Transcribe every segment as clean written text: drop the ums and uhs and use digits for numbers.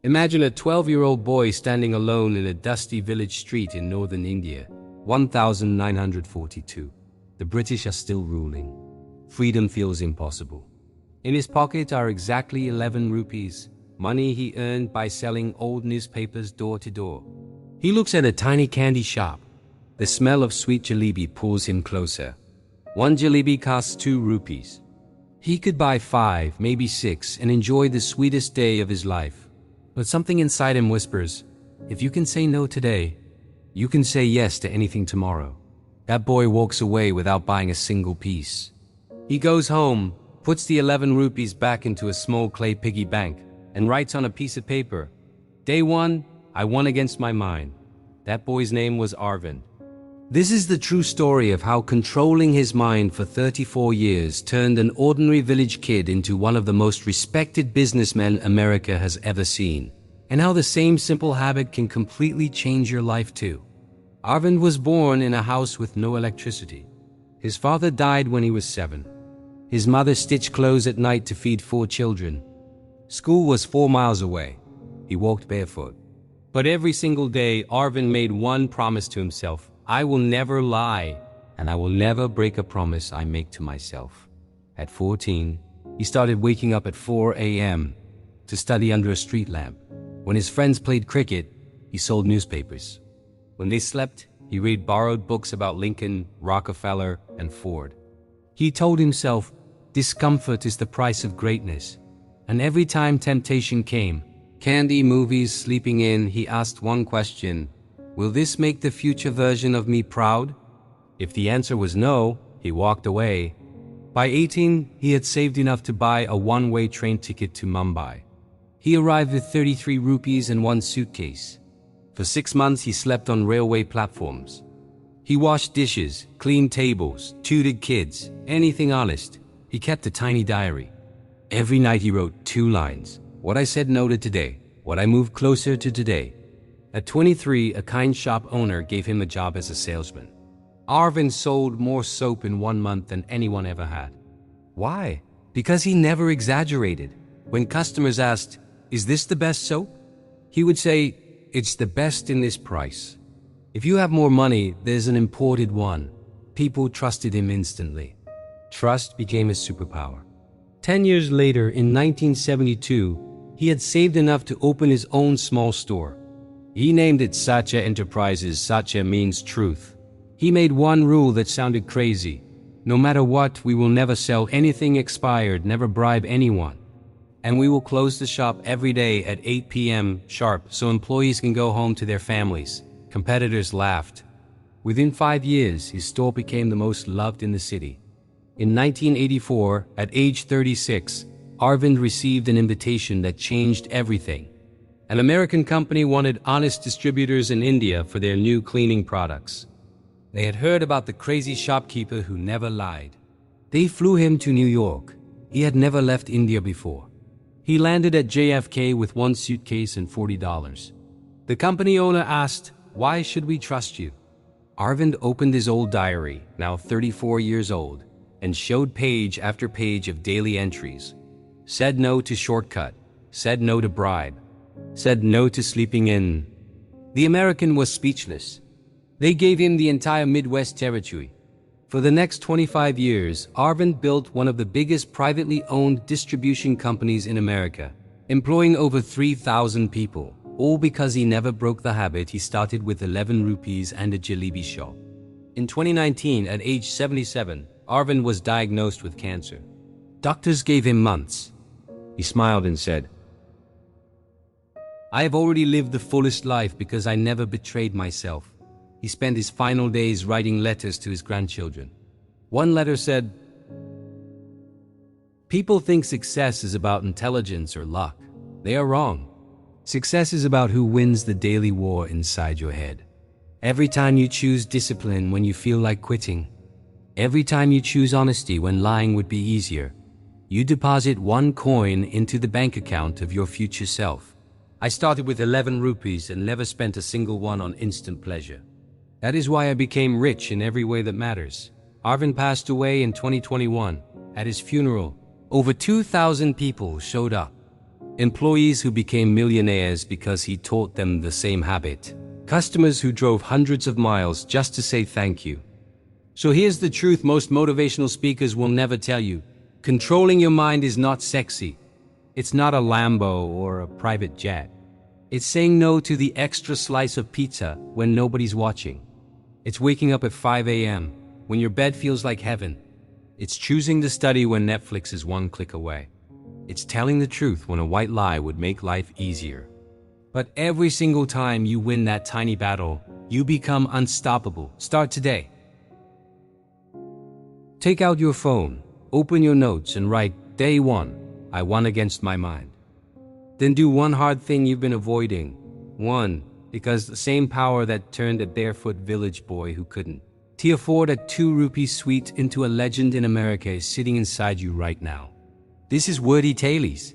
Imagine a 12-year-old boy standing alone in a dusty village street in northern India, 1942. The British are still ruling. Freedom feels impossible. In his pocket are exactly 11 rupees, money he earned by selling old newspapers door to door. He looks at a tiny candy shop. The smell of sweet jalebi pulls him closer. One jalebi costs 2 rupees. He could buy 5, maybe 6, and enjoy the sweetest day of his life. But something inside him whispers, if you can say no today, you can say yes to anything tomorrow. That boy walks away without buying a single piece. He goes home, puts the 11 rupees back into a small clay piggy bank, and writes on a piece of paper, Day 1, I won against my mind. That boy's name was Arvind. This is the true story of how controlling his mind for 34 years turned an ordinary village kid into one of the most respected businessmen America has ever seen, and how the same simple habit can completely change your life too. Arvind was born in a house with no electricity. His father died when he was 7. His mother stitched clothes at night to feed 4 children. School was 4 miles away. He walked barefoot. But every single day, Arvind made one promise to himself. I will never lie, and I will never break a promise I make to myself. At 14, he started waking up at 4 a.m. to study under a street lamp. When his friends played cricket, he sold newspapers. When they slept, he read borrowed books about Lincoln, Rockefeller, and Ford. He told himself, discomfort is the price of greatness. And every time temptation came, candy, movies, sleeping in, he asked one question, will this make the future version of me proud? If the answer was no, he walked away. By 18, he had saved enough to buy a one-way train ticket to Mumbai. He arrived with 33 rupees and 1 suitcase. For 6 months, he slept on railway platforms. He washed dishes, cleaned tables, tutored kids, anything honest. He kept a tiny diary. Every night he wrote 2 lines. What I said no to today, what I moved closer to today. At 23, a kind shop owner gave him a job as a salesman. Arvind sold more soap in 1 month than anyone ever had. Why? Because he never exaggerated. When customers asked, is this the best soap? He would say, it's the best in this price. If you have more money, there's an imported one. People trusted him instantly. Trust became his superpower. 10 years later, in 1972, he had saved enough to open his own small store. He named it Satya Enterprises. Satya means truth. He made one rule that sounded crazy. No matter what, we will never sell anything expired, never bribe anyone. And we will close the shop every day at 8 p.m. sharp so employees can go home to their families. Competitors laughed. Within 5 years, his store became the most loved in the city. In 1984, at age 36, Arvind received an invitation that changed everything. An American company wanted honest distributors in India for their new cleaning products. They had heard about the crazy shopkeeper who never lied. They flew him to New York. He had never left India before. He landed at JFK with 1 suitcase and $40. The company owner asked, why should we trust you? Arvind opened his old diary, now 34 years old, and showed page after page of daily entries. Said no to shortcut, said no to bribe, said no to sleeping in. The American was speechless. They gave him the entire Midwest territory. For the next 25 years, Arvind built one of the biggest privately owned distribution companies in America, employing over 3,000 people, all because he never broke the habit he started with 11 rupees and a jalebi shop. In 2019, at age 77, Arvind was diagnosed with cancer. Doctors gave him months. He smiled and said, I have already lived the fullest life because I never betrayed myself. He spent his final days writing letters to his grandchildren. One letter said, people think success is about intelligence or luck. They are wrong. Success is about who wins the daily war inside your head. Every time you choose discipline when you feel like quitting, every time you choose honesty when lying would be easier, you deposit 1 coin into the bank account of your future self. I started with 11 rupees and never spent a single one on instant pleasure. That is why I became rich in every way that matters. Arvind passed away in 2021. At his funeral, over 2,000 people showed up. Employees who became millionaires because he taught them the same habit. Customers who drove hundreds of miles just to say thank you. So here's the truth most motivational speakers will never tell you. Controlling your mind is not sexy. It's not a Lambo or a private jet. It's saying no to the extra slice of pizza when nobody's watching. It's waking up at 5 a.m. when your bed feels like heaven. It's choosing to study when Netflix is one click away. It's telling the truth when a white lie would make life easier. But every single time you win that tiny battle, you become unstoppable. Start today. Take out your phone, open your notes and write, Day 1, I won against my mind. Then do one hard thing you've been avoiding. One, because the same power that turned a barefoot village boy who couldn't afford a 2 rupee sweet into a legend in America is sitting inside you right now. This is Wordy Tailies.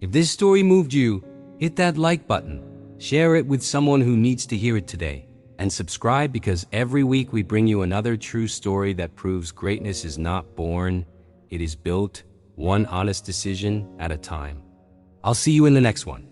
If this story moved you, hit that like button, share it with someone who needs to hear it today, and subscribe because every week we bring you another true story that proves greatness is not born, it is built, one honest decision at a time. I'll see you in the next one.